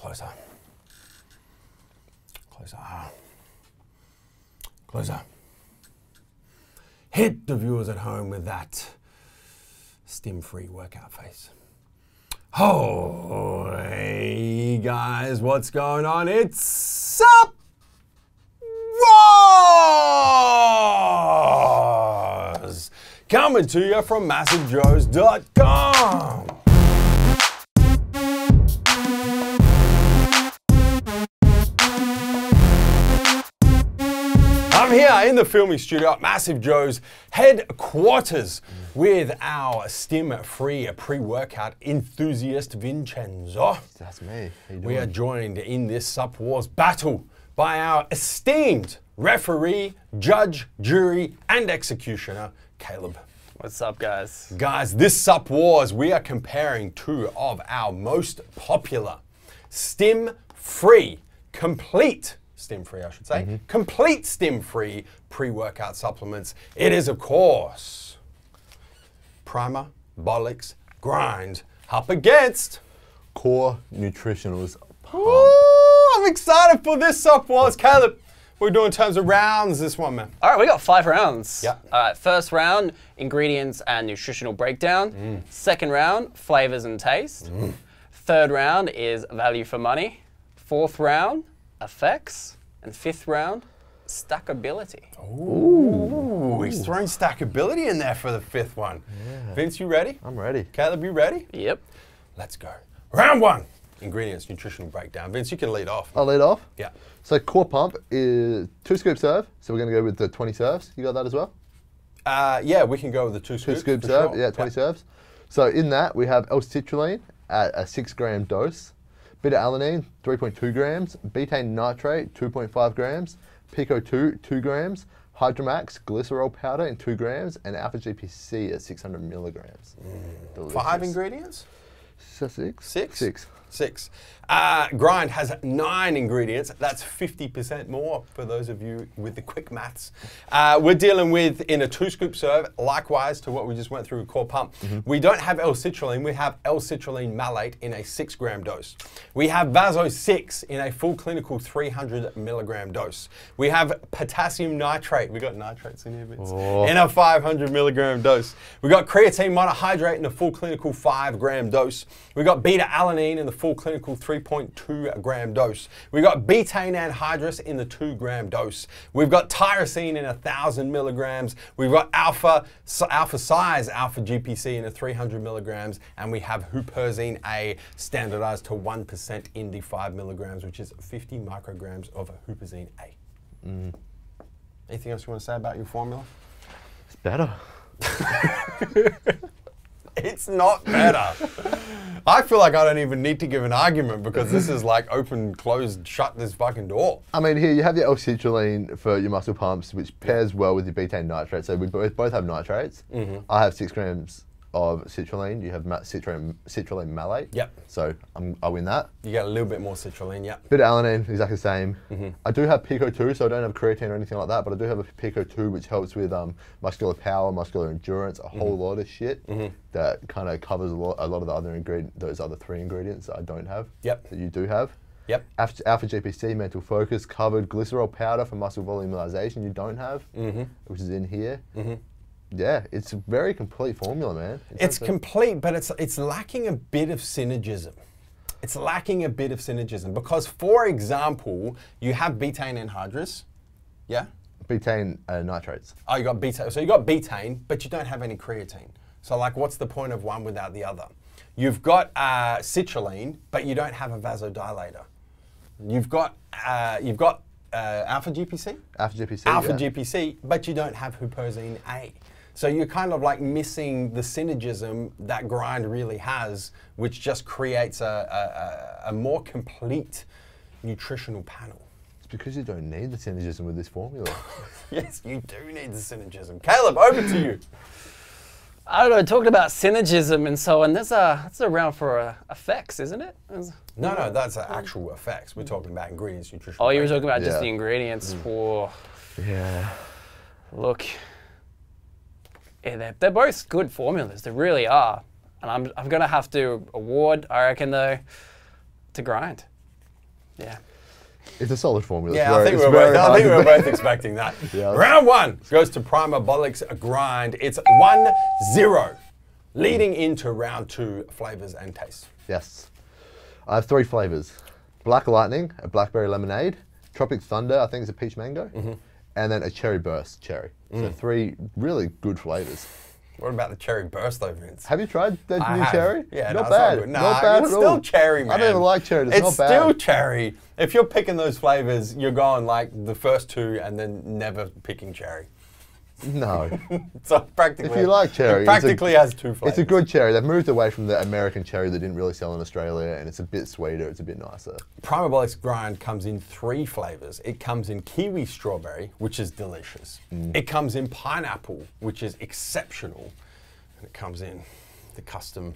Closer. Closer. Closer. Hit the viewers at home with that Stim-free workout face. Oh, hey guys, what's going on? It's SUPPWARS! Coming to you from MassiveJoes.com. I'm here in the filming studio at MassiveJoes headquarters with our Stim-free pre-workout enthusiast Vincenzo. That's me. How you doing? We are joined in this Sup Wars battle by our esteemed referee, judge, jury, and executioner, Caleb. What's up, guys? Guys, this Sup Wars, we are comparing two of our most popular Stim-free, complete Stim-free, I should say, complete Stim-free pre-workout supplements. It is, of course, Primabolics Grind up against Core Nutritionals Pump. Ooh, I'm excited for this Sup Wars. Caleb, what are we doing in terms of rounds this one, man? All right, we got 5 rounds. Yeah. All right, first round, ingredients and nutritional breakdown. Second round, flavors and taste. Third round is value for money. Fourth round, effects. And fifth round, stackability. Ooh, he's throwing stackability in there for the fifth one. Yeah. Vince, you ready? I'm ready. Caleb, you ready? Yep. Let's go. Round one, ingredients, nutritional breakdown. Vince, you can lead off. I'll lead off. Yeah. So Core Pump is 2 scoop serve. So we're going to go with the 20 serves. You got that as well? Yeah, we can go with the 2 scoops. 2 scoop for serve, sure. yeah, 20 serves. So in that, we have L-citrulline at a 6-gram dose. Beta-alanine, 3.2 grams. Betaine nitrate, 2.5 grams. Pico-2, 2 grams. Hydromax glycerol powder in 2 grams. And alpha-GPC at 600 milligrams. 5 ingredients? So 6? 6? 6. 6. Grind has 9 ingredients. That's 50% more for those of you with the quick maths. We're dealing with, in a 2 scoop serve, likewise to what we just went through with Core Pump. We don't have L-citrulline, we have L-citrulline malate in a 6-gram dose. We have Vaso 6 in a full clinical 300 milligram dose. We have potassium nitrate, we got nitrates in here, Vince, in a 500 milligram dose. We got creatine monohydrate in a full clinical 5-gram dose. We got beta-alanine in the full clinical 3.2 gram dose. We got betaine anhydrous in the 2-gram dose. We've got tyrosine in 1,000 milligrams. We've got alpha size alpha GPC in a 300 milligrams, and we have huperzine A standardized to 1% in the 5 milligrams, which is 50 micrograms of huperzine A. Anything else you want to say about your formula? It's better. It's not better. I feel like I don't even need to give an argument because this is like open, closed, shut this fucking door. I mean, here you have your L-citrulline for your muscle pumps, which pairs well with your betaine nitrate. So we both have nitrates. I have 6 grams of citrulline. You have citrulline malate. Yep. So I win that. You get a little bit more citrulline, yep. Beta-alanine, exactly the same. I do have Pico-2, so I don't have creatine or anything like that, but I do have a Pico-2, which helps with muscular power, muscular endurance, a whole lot of shit that kind of covers a lot of the other those other 3 ingredients that I don't have. Yep. That you do have. Yep. Alpha GPC, mental focus, covered. Glycerol powder for muscle volumization you don't have, which is in here. Yeah, it's a very complete formula, man. It's complete, but it's lacking a bit of synergism. It's lacking a bit of synergism because, for example, you have betaine anhydrous, yeah? Betaine nitrates. Oh, you got betaine. So you got betaine, but you don't have any creatine. So, like, what's the point of one without the other? You've got citrulline, but you don't have a vasodilator. You've got alpha GPC. Alpha GPC. Alpha GPC, but you don't have huperzine A. So you're kind of like missing the synergism that Grind really has, which just creates a more complete nutritional panel. It's because you don't need the synergism with this formula. Yes, you do need the synergism. Caleb, over to you. I don't know, talking about synergism and so on, that's a round for effects, isn't it? No, that's actual effects. We're talking about ingredients, nutrition. Oh, you were talking about just the ingredients for... Yeah. Look, yeah, they're both good formulas. They really are. And I'm going to have to award, I reckon, though, to Grind. Yeah. It's a solid formula. Yeah, I think we were both expecting that. Yeah. Round 1 goes to Primabolics Grind. It's 1-0, leading into round 2, flavors and taste. Yes. I have 3 flavors. Black Lightning, a blackberry lemonade, Tropic Thunder, I think it's a peach mango, and then a cherry burst cherry. So 3 really good flavors. What about the cherry burst though, Vince? Have you tried the I new have. cherry? Yeah, not no, bad. It's not, not bad it's at still all. cherry, man. I don't even like cherry. It's not bad. Still cherry. If you're picking those flavors, you're going like the first 2 and then never picking cherry. No. So practically, If you like cherry, it practically has 2 flavors. It's a good cherry. They've moved away from the American cherry that didn't really sell in Australia, and it's a bit sweeter. It's a bit nicer. Primabolics Grind comes in 3 flavors. It comes in kiwi strawberry, which is delicious. It comes in pineapple, which is exceptional. And it comes in the custom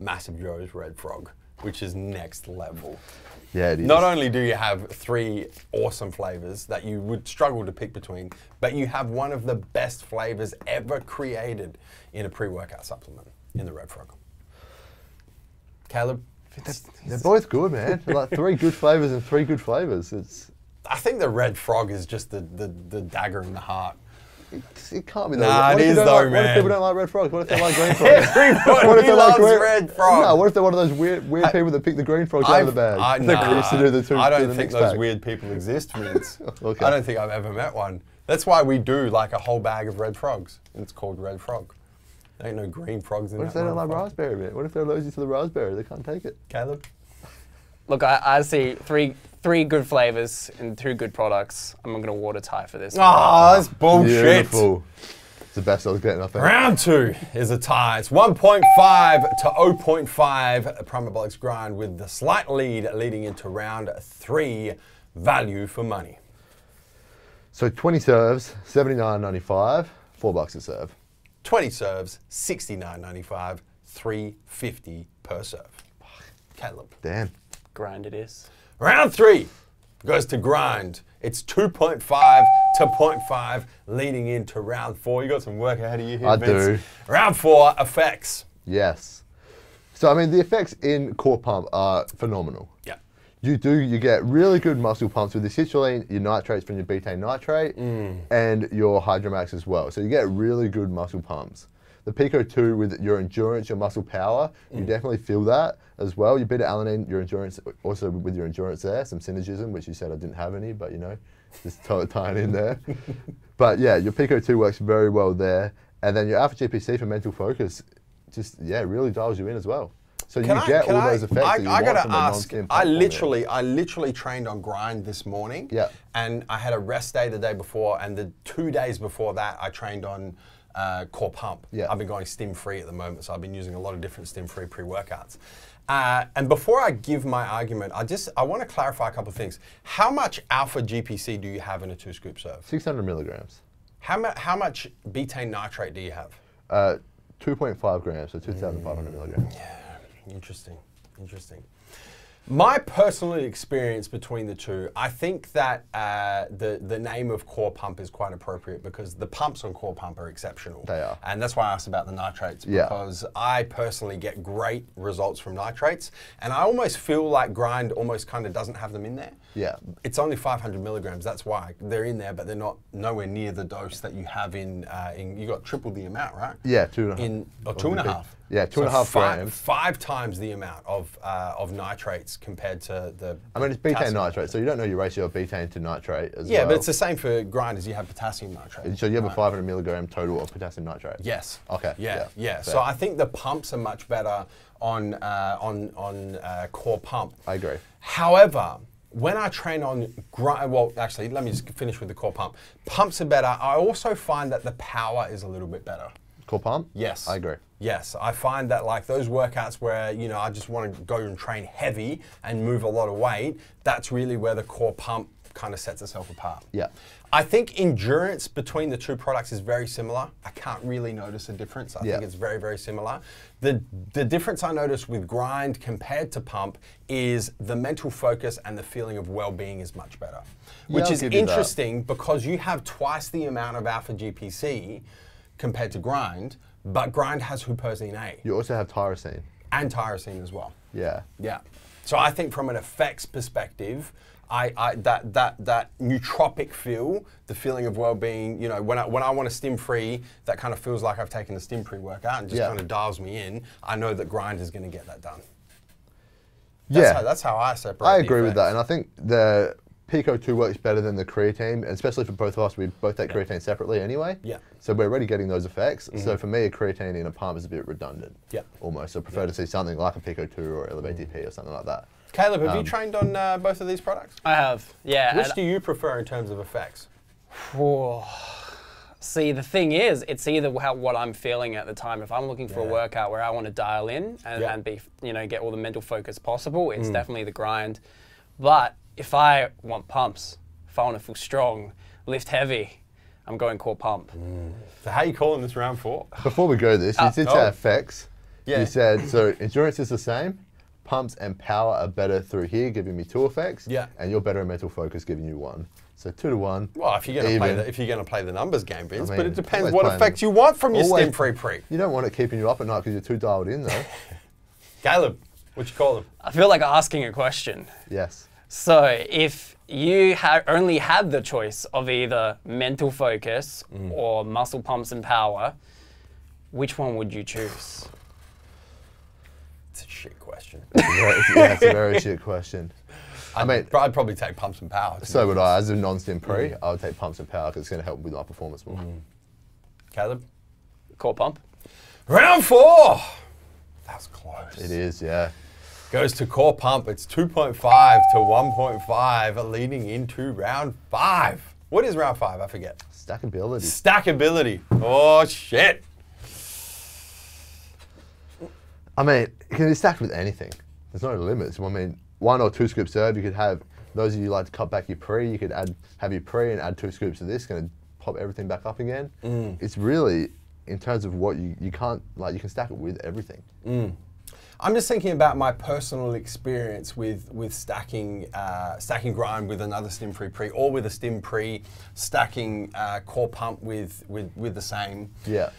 MassiveJoes Red Frog, which is next level. Yeah, it is. Not only do you have 3 awesome flavors that you would struggle to pick between, but you have one of the best flavors ever created in a pre-workout supplement in the Red Frog. Caleb? They're both good, man. They're like 3 good flavors and 3 good flavors. I think the Red Frog is just the dagger in the heart. It can't be though. Nah, What it if you is don't though, like, What man. if people don't like red frogs? What if they like green frogs? Everybody What if they loves like Red Frog. No, what if they're one of those weird people that pick the green frogs out of the bag? I don't think those weird people exist, Vince. Okay. I don't think I've ever met one. That's why we do like a whole bag of Red Frogs. And it's called Red Frog. There ain't no green frogs in What that if they don't like motherfucker. raspberry, man? What if they're allergic to the raspberry? They can't take it. Caleb? Look, I see three good flavors and 2 good products. I'm going to water tie for this. Oh, that's bullshit. Beautiful. It's the best I was getting, I think. Round 2 is a tie. It's 1.5 to 0.5 Primabolics Grind with the slight lead leading into round 3, value for money. So 20 serves, $79.95, $4 a serve. 20 serves, $69.95, $3.50 per serve. Caleb. Damn. Grind it is. Round 3 goes to Grind. It's 2.5 to 0.5 leading into round 4. You got some work ahead of you here, I Vince. do. Round 4, effects. Yes. So, I mean, the effects in Core Pump are phenomenal. Yeah. You get really good muscle pumps with the citrulline, your nitrates from your betaine nitrate, and your Hydromax as well. So you get really good muscle pumps. The Pico 2 with your endurance, your muscle power, you definitely feel that as well. Your beta-alanine, your endurance, also with your endurance there, some synergism, which you said I didn't have any, but you know, just tying in there. But yeah, your Pico 2 works very well there. And then your Alpha GPC for mental focus, just, yeah, really dials you in as well. So you get all those effects that you want from a non-stim I pump formula. literally trained on Grind this morning. Yeah. And I had a rest day the day before, and the 2 days before that, I trained on Core Pump. Yeah. I've been going Stim free at the moment, so I've been using a lot of different Stim free pre-workouts. And before I give my argument, I want to clarify a couple of things. How much Alpha GPC do you have in a 2-scoop serve? 600 milligrams. How much betaine nitrate do you have? 2.5 grams, so 2,500 milligrams. Interesting, interesting. My personal experience between the 2, I think that the name of Core Pump is quite appropriate because the pumps on Core Pump are exceptional. They are. And that's why I asked about the nitrates, Yeah. because I personally get great results from nitrates, and I almost feel like Grind almost kind of doesn't have them in there. Yeah. It's only 500 milligrams, that's why. They're in there, but they're not nowhere near the dose that you have in you got triple the amount, right? Yeah, 2.5. Or 2.5. Yeah, 2.5 grams. 5 times the amount of nitrates compared to the. I mean, it's betaine potassium. nitrate, so you don't know your ratio of betaine to nitrate as well. Yeah, but it's the same for Grind as you have potassium nitrate. So you have a right? 500 milligram total of potassium nitrate? Yes. Okay. Yeah. Fair. So I think the pumps are much better on Core Pump. I agree. However, when I train on Grind, well, actually, let me just finish with the Core Pump. Pumps are better. I also find that the power is a little bit better. Core Pump? Yes. I agree. Yes, I find that like those workouts where, you know, I just want to go and train heavy and move a lot of weight, that's really where the Core Pump kind of sets itself apart. Yeah. I think endurance between the 2 products is very similar. I can't really notice a difference. I think it's very, very similar. The difference I notice with Grind compared to Pump is the mental focus and the feeling of well-being is much better. Which I'll is give you that. interesting because you have twice the amount of Alpha GPC compared to Grind, but Grind has huperzine A. You also have tyrosine. And tyrosine as well. Yeah. Yeah. So I think from an effects perspective, that nootropic feel, the feeling of well-being, you know, when I want a stim free, that kind of feels like I've taken a stim pre-workout and just kind of dials me in. I know that Grind is going to get that done. That's how I separate. I agree with that, and I think the Pico 2 works better than the creatine, especially for both of us. We both take creatine separately anyway. Yeah. So we're already getting those effects. So for me, a creatine in a pump is a bit redundant. Yeah. Almost. So I prefer to see something like a Pico 2 or Elevate DP or something like that. Caleb, have you trained on both of these products? I have, yeah. Which do you prefer in terms of effects? See, the thing is, it's either what I'm feeling at the time. If I'm looking for a workout where I want to dial in and be, you know, get all the mental focus possible, it's definitely the Grind. But if I want pumps, if I want to feel strong, lift heavy, I'm going core pump. So how are you calling this round 4? Before we go this, you did say effects. Yeah. You said, so endurance is the same, pumps and power are better through here, giving me 2 effects. Yeah. And you're better at mental focus, giving you 1. So 2 to 1. Well, if you're going to play the numbers game, Vince, I mean, but it depends always what playing effects you want from your stim pre. You don't want it keeping you up at night because you're too dialed in, though. Caleb, what you call them? I feel like asking a question. Yes. So if you only had the choice of either mental focus or muscle pumps and power, which one would you choose? It's a shit question. It's a very shit question. I mean, I'd probably take pumps and power. So would I. As a non-stim pre, I would take pumps and power because it's going to help with my performance more. Caleb? Core pump. Round 4! That was close. It is, yeah. Goes to core pump. It's 2.5 to 1.5 leading into round 5. What is round 5? I forget. Stackability. Stackability. Oh, shit. I mean, it can be stacked with anything. There's no limits. I mean, 1 or 2 scoop serve, you could have, those of you who like to cut back your pre, you could have your pre and add 2 scoops of this, going to pop everything back up again. It's really, in terms of what you can't, like, you can stack it with everything. I'm just thinking about my personal experience with stacking Grind with another stim free pre, or with a stim pre, stacking core pump with the same. Yeah.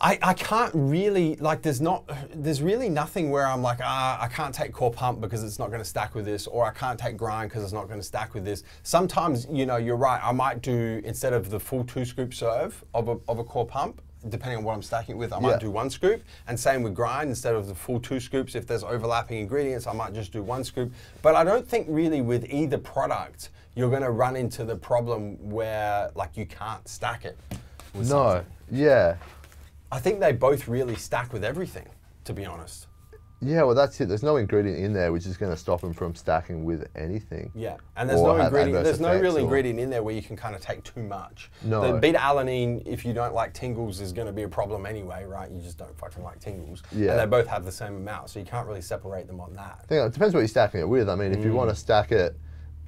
I can't really, like, there's really nothing where I'm like, I can't take core pump because it's not going to stack with this, or I can't take Grind because it's not going to stack with this. Sometimes, you know, you're right, I might do, instead of the full 2 scoop serve of a core pump, depending on what I'm stacking it with, I might do 1 scoop. And same with Grind, instead of the full 2 scoops, if there's overlapping ingredients, I might just do 1 scoop. But I don't think really with either product, you're going to run into the problem where, like, you can't stack it with something. Yeah. I think they both really stack with everything, to be honest. Yeah, well, that's it. There's no ingredient in there which is going to stop them from stacking with anything. Yeah, and there's no real ingredient in there where you can kind of take too much. No. The beta-alanine, if you don't like tingles, is going to be a problem anyway, right? You just don't fucking like tingles. Yeah. And they both have the same amount, so you can't really separate them on that. It depends what you're stacking it with. I mean, if you want to stack it,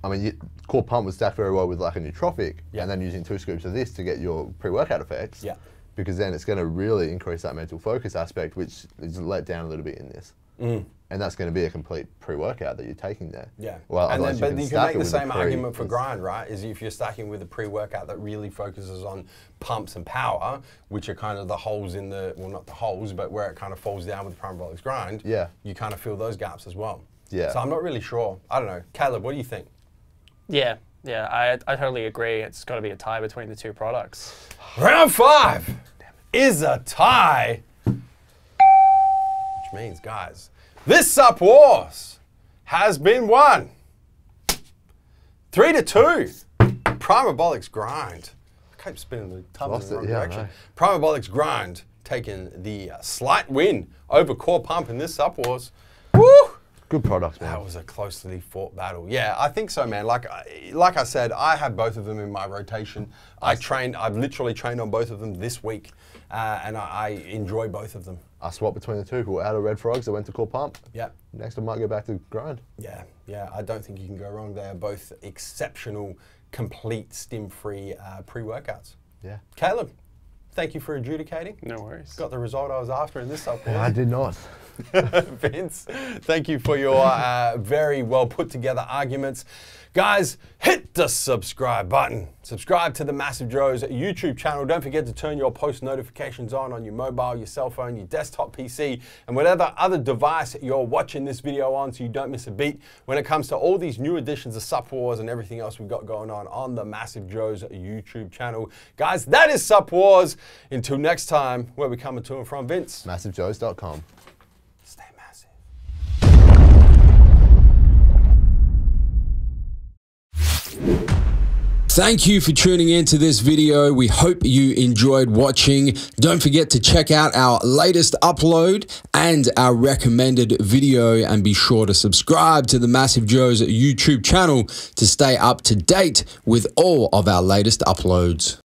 I mean, core pump would stack very well with like a nootropic, and then using 2 scoops of this to get your pre-workout effects. Yeah. Because then it's going to really increase that mental focus aspect, which is let down a little bit in this. And that's going to be a complete pre-workout that you're taking there. Yeah. Well, and then, but you can make the same argument for pre. Grind, right? Is if you're stacking with a pre-workout that really focuses on pumps and power, which are kind of the holes in the, well, not the holes, but where it kind of falls down with the Primabolics Grind. Yeah. You kind of fill those gaps as well. Yeah. So I'm not really sure. I don't know. Caleb, what do you think? Yeah, I totally agree. It's got to be a tie between the 2 products. Round 5 is a tie. Which means, guys, this Sup Wars has been won 3-2. Primabolics Grind. I keep spinning the tubs in the wrong direction. Primabolics Grind taking the slight win over Core Pump in this Sup Wars. Woo! Good products, man. That was a closely fought battle. Yeah, I think so, man. Like I said, I have both of them in my rotation. I've literally trained on both of them this week, and I enjoy both of them. I swapped between the 2. Who were out of Red Frogs, I went to Core Pump. Yeah. Next I might go back to Grind. Yeah, I don't think you can go wrong. They are both exceptional, complete, stim-free pre-workouts. Yeah. Caleb, thank you for adjudicating. No worries. Got the result I was after in this supplement. I did not. Vince, thank you for your very well put together arguments. Guys, hit the subscribe button. Subscribe to the MassiveJoes YouTube channel. Don't forget to turn your post notifications on your mobile, your cell phone, your desktop PC, and whatever other device you're watching this video on so you don't miss a beat when it comes to all these new editions of Sup Wars and everything else we've got going on the MassiveJoes YouTube channel. Guys, that is Sup Wars. Until next time, where we coming to and from, Vince? MassiveJoes.com. Stay massive. Thank you for tuning into this video. We hope you enjoyed watching. Don't forget to check out our latest upload and our recommended video, and be sure to subscribe to the MassiveJoes YouTube channel to stay up to date with all of our latest uploads.